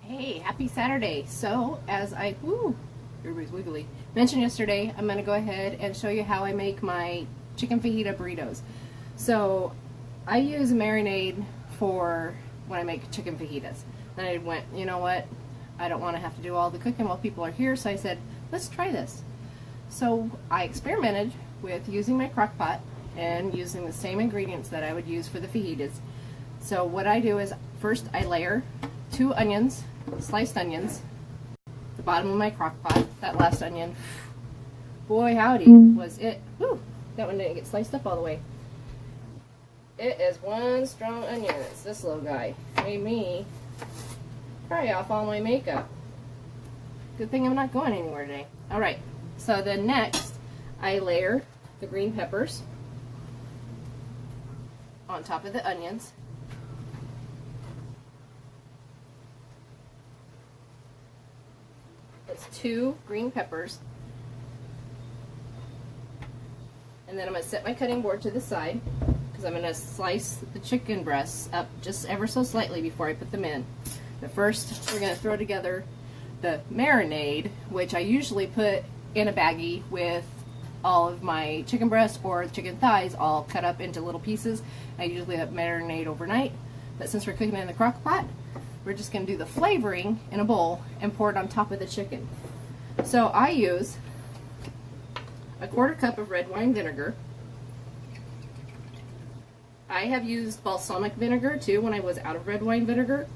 Hey, happy Saturday. So, as I, everybody's wiggly, mentioned yesterday, I'm going to go ahead and show you how I make my chicken fajita burritos. So, I use marinade for when I make chicken fajitas. Then I went, you know what, I don't want to have to do all the cooking while people are here, so I said, let's try this. So, I experimented with using my crock pot and using the same ingredients that I would use for the fajitas. So, what I do is, first I layer 2 onions, sliced onions, the bottom of my crock pot. That last onion, boy howdy, was it. Whew, that one didn't get sliced up all the way. It is one strong onion. It's this little guy. Made me cry off all my makeup. Good thing I'm not going anywhere today. Alright, so then next I layer the green peppers on top of the onions. It's 2 green peppers. And then I'm going to set my cutting board to the side because I'm going to slice the chicken breasts up just ever so slightly before I put them in. But first, we're going to throw together the marinade, which I usually put in a baggie with all of my chicken breasts or chicken thighs all cut up into little pieces. I usually have marinade overnight, but since we're cooking it in the crock pot, we're just going to do the flavoring in a bowl and pour it on top of the chicken. So I use a 1/4 cup of red wine vinegar. I have used balsamic vinegar too when I was out of red wine vinegar.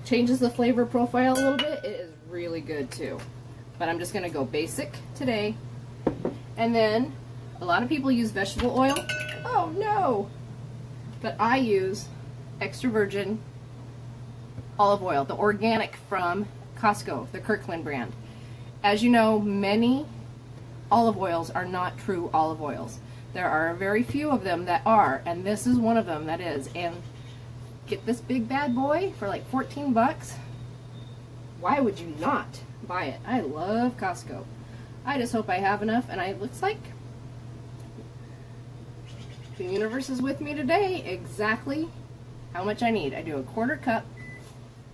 Changes the flavor profile a little bit. It is really good too. But I'm just going to go basic today. And then a lot of people use vegetable oil. Oh no! But I use extra virgin olive oil, the organic from Costco, the Kirkland brand. As you know, many olive oils are not true olive oils. There are very few of them that are, and this is one of them that is. And get this big bad boy for like 14 bucks. Why would you not buy it? I love Costco. I just hope I have enough, and it looks like the universe is with me today. Exactly how much I need. I do a 1/4 cup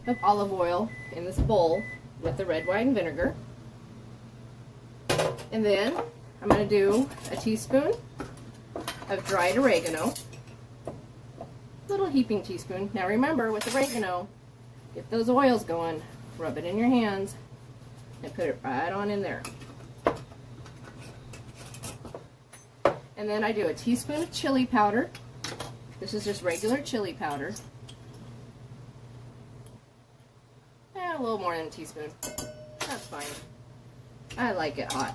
of olive oil in this bowl with the red wine vinegar. And then I'm going to do a teaspoon of dried oregano. Little heaping teaspoon. Now remember, with oregano, get those oils going, rub it in your hands, and put it right on in there. And then I do a teaspoon of chili powder. This is just regular chili powder. A little more than a teaspoon. That's fine. I like it hot.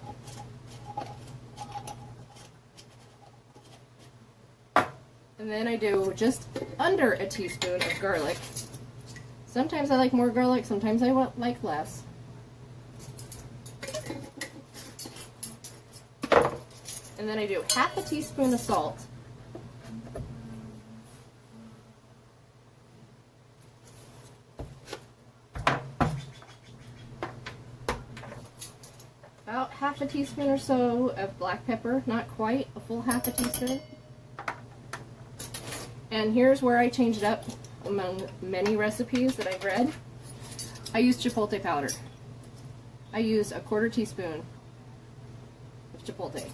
And then I do just under a teaspoon of garlic. Sometimes I like more garlic, sometimes I like less. And then I do 1/2 teaspoon of salt. About 1/2 teaspoon or so of black pepper, not quite a full 1/2 teaspoon. And here's where I change it up among many recipes that I've read. I use chipotle powder. I use a 1/4 teaspoon of chipotle.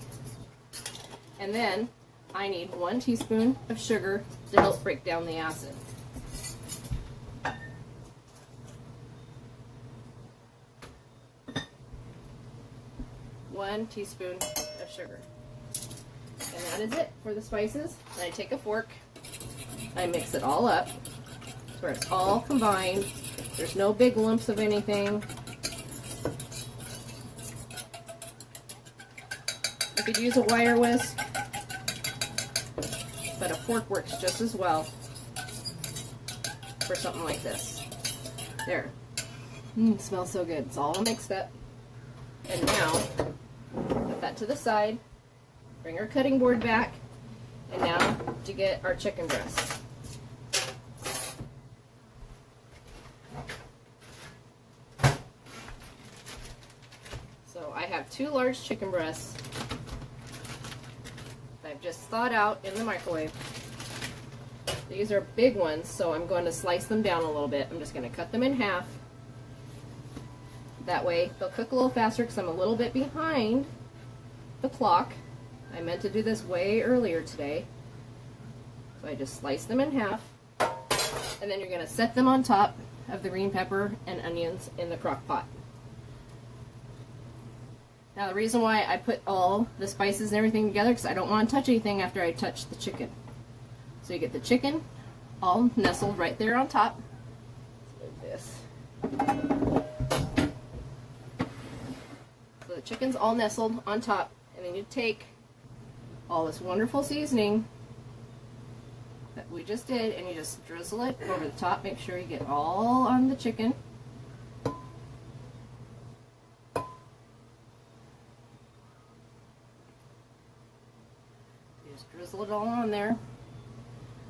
And then I need 1 teaspoon of sugar to help break down the acid. One teaspoon of sugar. And that is it for the spices. And I take a fork, I mix it all up to where it's all combined. There's no big lumps of anything. You could use a wire whisk, but a fork works just as well for something like this. There. It smells so good. It's all mixed up. And now, put that to the side, bring our cutting board back, and now to get our chicken breasts. So I have 2 large chicken breasts that I've just thawed out in the microwave. These are big ones, so I'm going to slice them down a little bit. I'm just going to cut them in half. That way they'll cook a little faster because I'm a little bit behind the clock. I meant to do this way earlier today. So I just slice them in half. And then you're going to set them on top of the green pepper and onions in the crock pot. Now the reason why I put all the spices and everything together, because I don't want to touch anything after I touch the chicken. So you get the chicken all nestled right there on top. Let's move this. So the chicken's all nestled on top, and then you take all this wonderful seasoning that we just did, and you just drizzle it over the top. Make sure you get all on the chicken. You just drizzle it all on there.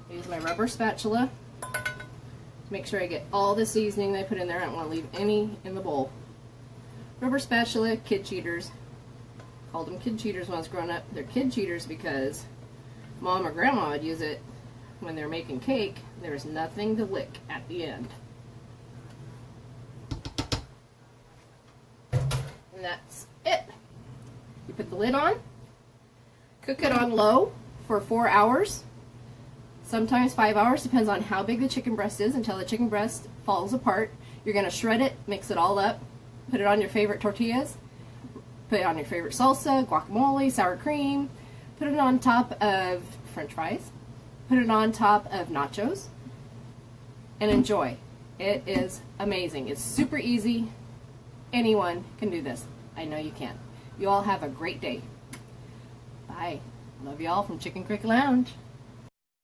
I use my rubber spatula to make sure I get all the seasoning that I put in there. I don't want to leave any in the bowl. Rubber spatula, kid cheaters. Called them kid cheaters when I was growing up. They're kid cheaters because Mom or Grandma would use it when they're making cake. There's nothing to lick at the end. And that's it. You put the lid on, cook it on low for 4 hours. Sometimes 5 hours, depends on how big the chicken breast is, until the chicken breast falls apart. You're going to shred it, mix it all up, put it on your favorite tortillas, put it on your favorite salsa, guacamole, sour cream, put it on top of French fries, put it on top of nachos, and enjoy. It is amazing. It's super easy. Anyone can do this. I know you can. You all have a great day. Bye. Love you all from Chicken Crick Lounge.